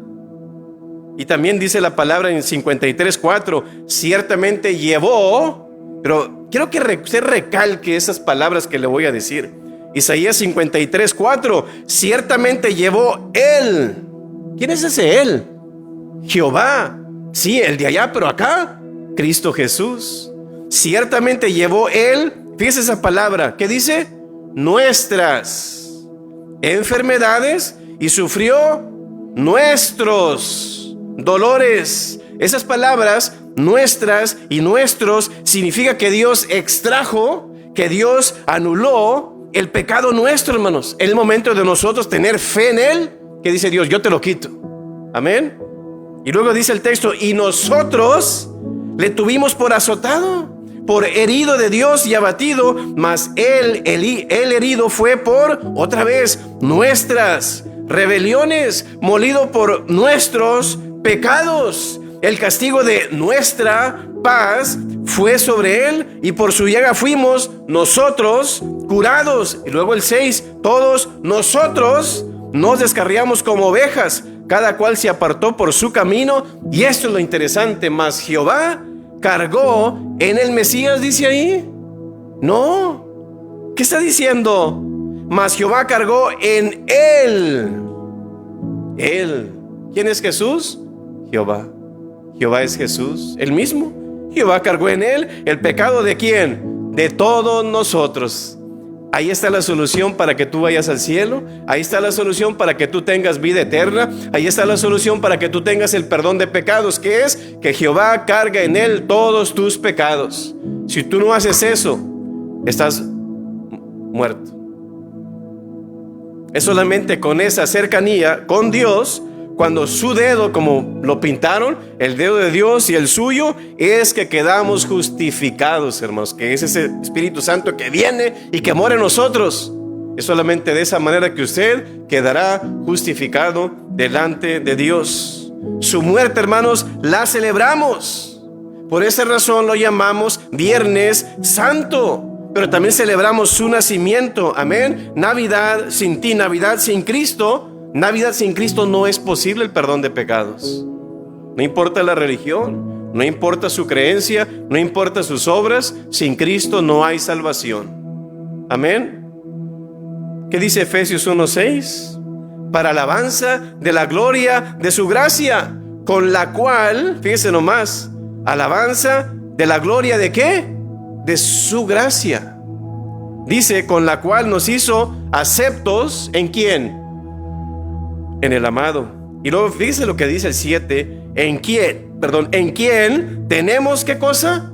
Y también dice la palabra en 53:4, ciertamente llevó, pero quiero que usted recalque esas palabras que le voy a decir. Isaías 53:4, ciertamente llevó Él. ¿Quién es ese Él? Jehová. Sí, el de allá, pero acá, Cristo Jesús. Ciertamente llevó Él, fíjese esa palabra, ¿qué dice? Nuestras enfermedades y sufrió nuestros dolores. Esas palabras, nuestras y nuestros, significa que Dios extrajo, que Dios anuló el pecado nuestro, hermanos. En el momento de nosotros tener fe en Él, que dice Dios, yo te lo quito. Amén. Y luego dice el texto, y nosotros le tuvimos por azotado, por herido de Dios y abatido, mas él herido fue por, otra vez, nuestras rebeliones, molido por nuestros pecados. El castigo de nuestra paz fue sobre él, y por su llaga fuimos nosotros curados. Y luego el 6, todos nosotros nos descarriamos como ovejas, cada cual se apartó por su camino. Y esto es lo interesante, mas Jehová cargó en el Mesías, dice ahí. No, ¿qué está diciendo? Mas Jehová cargó en él. Él. ¿Quién es Jesús? Jehová. Jehová es Jesús, el mismo. Jehová cargó en él el pecado ¿de quién? De todos nosotros. Ahí está la solución para que tú vayas al cielo. Ahí está la solución para que tú tengas vida eterna. Ahí está la solución para que tú tengas el perdón de pecados, que es que Jehová carga en él todos tus pecados. Si tú no haces eso, estás muerto. Es solamente con esa cercanía con Dios, cuando su dedo, como lo pintaron, el dedo de Dios y el suyo, es que quedamos justificados, hermanos. Que es ese Espíritu Santo que viene y que mora en nosotros. Es solamente de esa manera que usted quedará justificado delante de Dios. Su muerte, hermanos, la celebramos. Por esa razón lo llamamos Viernes Santo. Pero también celebramos su nacimiento. Amén. Navidad sin ti, Navidad sin Cristo. Navidad sin Cristo no es posible el perdón de pecados. No importa la religión, no importa su creencia, no importa sus obras, sin Cristo no hay salvación. Amén. ¿Qué dice Efesios 1:6? Para alabanza de la gloria de su gracia, con la cual, fíjese nomás, alabanza de la gloria ¿de qué? De su gracia. Dice, con la cual nos hizo aceptos, ¿en quién? En el amado. Y luego fíjese lo que dice el 7. ¿En quién tenemos qué cosa?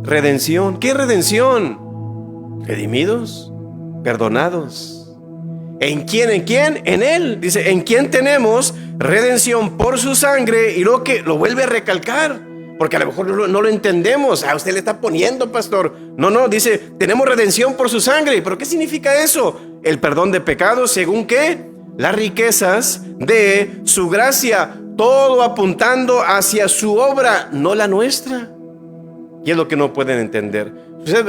Redención. ¿Qué redención? Redimidos, perdonados. ¿En quién? En él. Dice, ¿en quién tenemos redención por su sangre? Y luego que lo vuelve a recalcar, porque a lo mejor no lo entendemos. Usted le está poniendo, pastor. No, dice, tenemos redención por su sangre. ¿Pero qué significa eso? El perdón de pecados, ¿según qué? Las riquezas de su gracia, todo apuntando hacia su obra, no la nuestra. Y es lo que no pueden entender.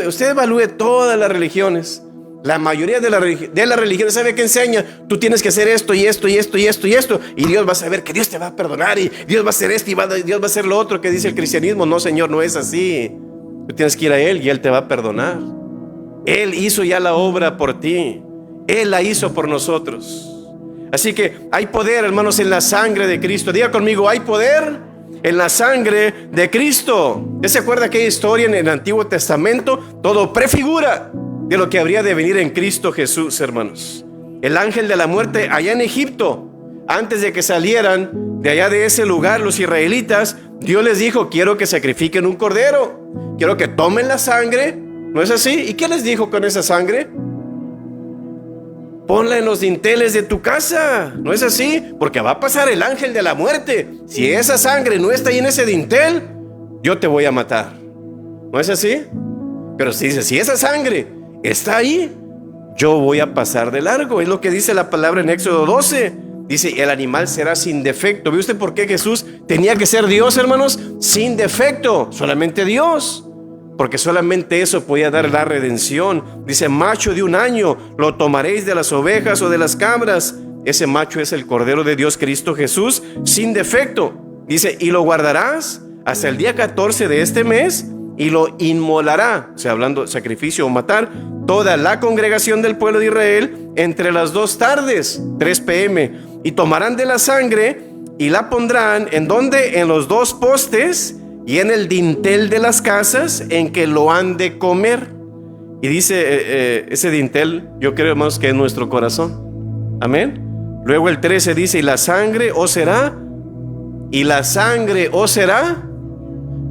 Usted evalúe todas las religiones. La mayoría de las religiones, ¿sabe qué enseña? Tú tienes que hacer esto y esto y esto y esto y esto, y Dios va a saber que Dios te va a perdonar, y Dios va a hacer esto y Dios va a hacer lo otro que dice el cristianismo. No, Señor, no es así. Tú tienes que ir a Él y Él te va a perdonar. Él hizo ya la obra por ti. Él la hizo por nosotros. Así que hay poder, hermanos, en la sangre de Cristo. Diga conmigo, hay poder en la sangre de Cristo. ¿Usted se acuerda aquella historia en el Antiguo Testamento? Todo prefigura de lo que habría de venir en Cristo Jesús, hermanos. El ángel de la muerte allá en Egipto, antes de que salieran de allá de ese lugar los israelitas, Dios les dijo, quiero que sacrifiquen un cordero, quiero que tomen la sangre. ¿No es así? ¿Y qué les dijo con esa sangre? Ponla en los dinteles de tu casa. ¿No es así? Porque va a pasar el ángel de la muerte. Si esa sangre no está ahí en ese dintel, yo te voy a matar. ¿No es así? Pero si dice, si esa sangre está ahí, yo voy a pasar de largo. Es lo que dice la palabra en Éxodo 12. Dice, el animal será sin defecto. ¿Ve usted por qué Jesús tenía que ser Dios, hermanos? Sin defecto, solamente Dios. Porque solamente eso podía dar la redención. Dice, macho de un año, lo tomaréis de las ovejas o de las cabras. Ese macho es el Cordero de Dios, Cristo Jesús, sin defecto. Dice, y lo guardarás hasta el día 14 de este mes, y lo inmolará, o sea, hablando de sacrificio o matar, toda la congregación del pueblo de Israel entre las 2 tardes, 3 p.m. Y tomarán de la sangre y la pondrán, ¿en dónde? En los 2 postes y en el dintel de las casas en que lo han de comer. Y dice, ese dintel, yo creo, hermanos, que es nuestro corazón. Amén. Luego el 13 dice, y la sangre os será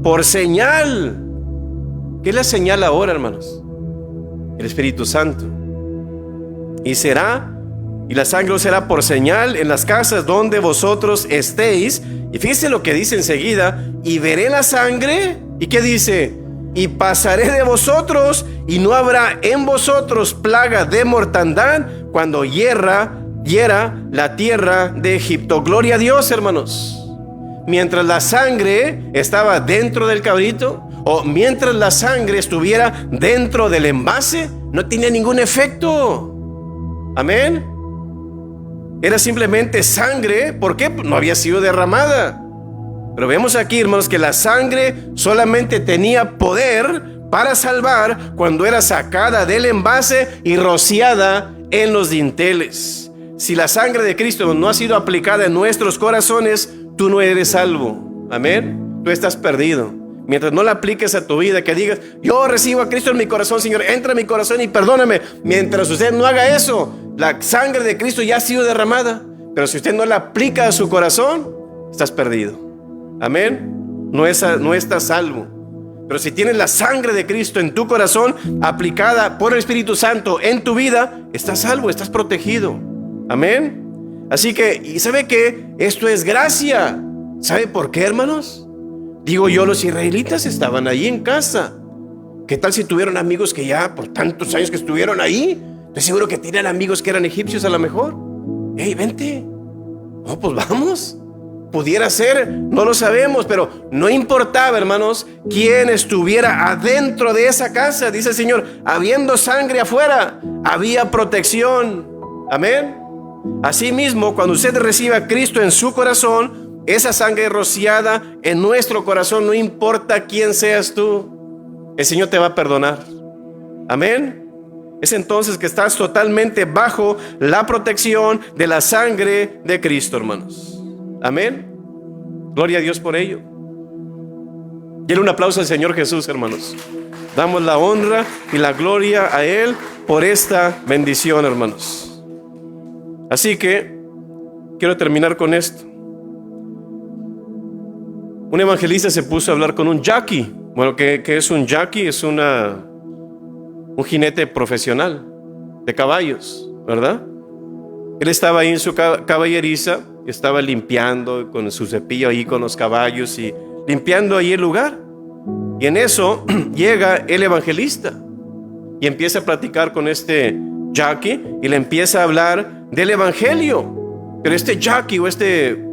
por señal. ¿Qué es la señal ahora, hermanos? El Espíritu Santo. Y la sangre os será por señal en las casas donde vosotros estéis. Y fíjense lo que dice enseguida, y veré la sangre. ¿Y qué dice? Y pasaré de vosotros, y no habrá en vosotros plaga de mortandad cuando hiera la tierra de Egipto. Gloria a Dios, hermanos. Mientras la sangre estaba dentro del cabrito, o mientras la sangre estuviera dentro del envase, no tenía ningún efecto. Amén. Era simplemente sangre. ¿Por qué? No había sido derramada. Pero vemos aquí, hermanos, que la sangre solamente tenía poder para salvar cuando era sacada del envase y rociada en los dinteles. Si la sangre de Cristo no ha sido aplicada en nuestros corazones, tú no eres salvo. Amén. Tú estás perdido. Mientras no la apliques a tu vida, que digas, yo recibo a Cristo en mi corazón, Señor, entra en mi corazón y perdóname. Mientras usted no haga eso, la sangre de Cristo ya ha sido derramada. Pero si usted no la aplica a su corazón, estás perdido. Amén. No estás salvo. Pero si tienes la sangre de Cristo en tu corazón, aplicada por el Espíritu Santo en tu vida, estás salvo, estás protegido. Amén. Así que, ¿y sabe qué? Esto es gracia. ¿Sabe por qué, hermanos? Digo yo, los israelitas estaban ahí en casa. ¿Qué tal si tuvieron amigos que ya por tantos años que estuvieron ahí? Estoy seguro que tenían amigos que eran egipcios a lo mejor. Hey, vente. Oh, pues vamos. Pudiera ser, no lo sabemos, pero no importaba, hermanos, quién estuviera adentro de esa casa. Dice el Señor, habiendo sangre afuera, había protección. Amén. Asimismo, cuando usted reciba a Cristo en su corazón, esa sangre rociada en nuestro corazón, no importa quién seas tú, el Señor te va a perdonar. Amén. Es entonces que estás totalmente bajo la protección de la sangre de Cristo, hermanos. Amén. Gloria a Dios por ello. Quiero un aplauso al Señor Jesús, hermanos. Damos la honra y la gloria a Él por esta bendición, hermanos. Así que quiero terminar con esto. Un evangelista se puso a hablar con un jockey. Bueno, ¿qué es un jockey? Es un jinete profesional de caballos, ¿verdad? Él estaba ahí en su caballeriza, estaba limpiando con su cepillo ahí con los caballos y limpiando ahí el lugar. Y en eso llega el evangelista y empieza a platicar con este jockey y le empieza a hablar del evangelio. Pero este jockey o este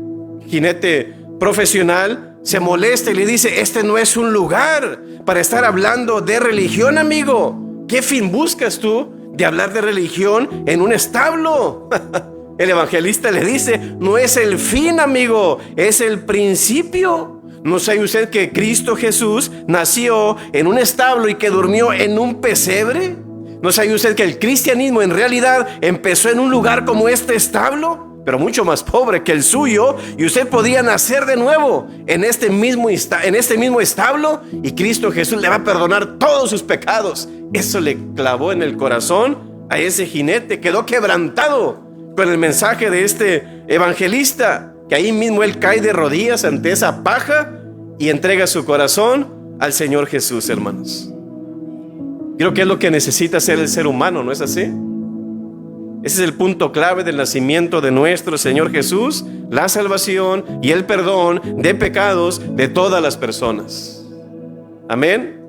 jinete profesional se molesta y le dice, este no es un lugar para estar hablando de religión, amigo. ¿Qué fin buscas tú de hablar de religión en un establo? El evangelista le dice, no es el fin, amigo, es el principio. ¿No sabe usted que Cristo Jesús nació en un establo y que durmió en un pesebre? ¿No sabe usted que el cristianismo en realidad empezó en un lugar como este establo, pero mucho más pobre que el suyo, y usted podría nacer de nuevo en este mismo establo, y Cristo Jesús le va a perdonar todos sus pecados? Eso le clavó en el corazón a ese jinete, quedó quebrantado con el mensaje de este evangelista, que ahí mismo él cae de rodillas ante esa paja y entrega su corazón al Señor Jesús, hermanos. Creo que es lo que necesita hacer el ser humano, ¿no es así? Ese es el punto clave del nacimiento de nuestro Señor Jesús, la salvación y el perdón de pecados de todas las personas. Amén.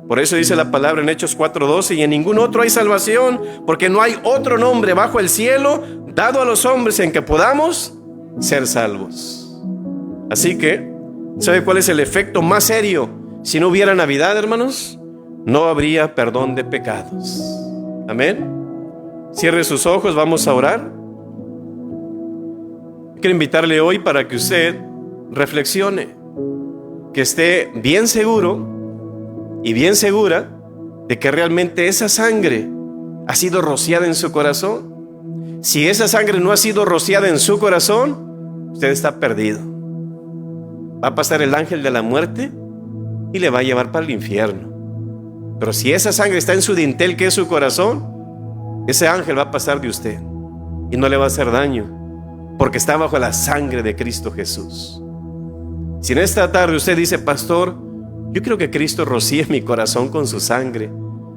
Por eso dice la palabra en Hechos 4:12, y en ningún otro hay salvación, porque no hay otro nombre bajo el cielo dado a los hombres en que podamos ser salvos. Así que, ¿sabe cuál es el efecto más serio? Si no hubiera Navidad, hermanos, no habría perdón de pecados. Amén. Cierre sus ojos, vamos a orar. Quiero invitarle hoy para que usted reflexione, que esté bien seguro y bien segura de que realmente esa sangre ha sido rociada en su corazón. Si esa sangre no ha sido rociada en su corazón, usted está perdido. Va a pasar el ángel de la muerte y le va a llevar para el infierno. Pero si esa sangre está en su dintel, que es su corazón, ese ángel va a pasar de usted y no le va a hacer daño, porque está bajo la sangre de Cristo Jesús. Si en esta tarde usted dice, pastor, yo quiero que Cristo rocíe mi corazón con su sangre,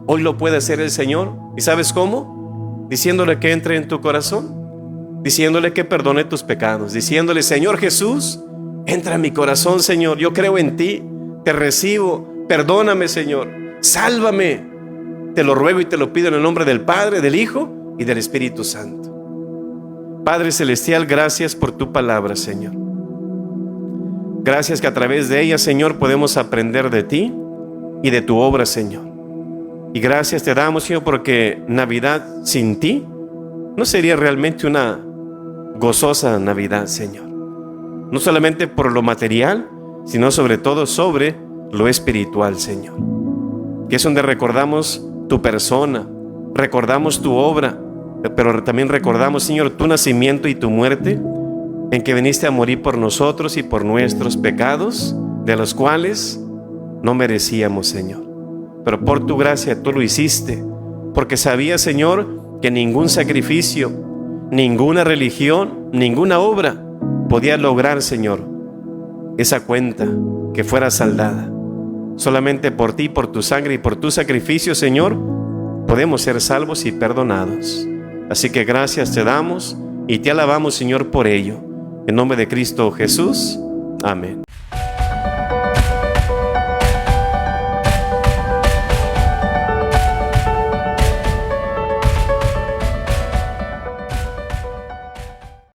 hoy lo puede hacer el Señor. ¿Y sabes cómo? Diciéndole que entre en tu corazón, diciéndole que perdone tus pecados, diciéndole, Señor Jesús, entra en mi corazón, Señor, yo creo en ti, te recibo, perdóname, Señor, sálvame. Te lo ruego y te lo pido en el nombre del Padre, del Hijo y del Espíritu Santo. Padre Celestial, gracias por tu palabra, Señor. Gracias que a través de ella, Señor, podemos aprender de ti y de tu obra, Señor. Y gracias te damos, Señor, porque Navidad sin ti no sería realmente una gozosa Navidad, Señor. No solamente por lo material, sino sobre todo sobre lo espiritual, Señor. Que es donde recordamos tu persona, recordamos tu obra, pero también recordamos, Señor, tu nacimiento y tu muerte en que viniste a morir por nosotros y por nuestros pecados, de los cuales no merecíamos, Señor. Pero por tu gracia tú lo hiciste, porque sabías, Señor, que ningún sacrificio, ninguna religión, ninguna obra podía lograr, Señor, esa cuenta que fuera saldada. Solamente por ti, por tu sangre y por tu sacrificio, Señor, podemos ser salvos y perdonados. Así que gracias te damos y te alabamos, Señor, por ello. En nombre de Cristo Jesús. Amén.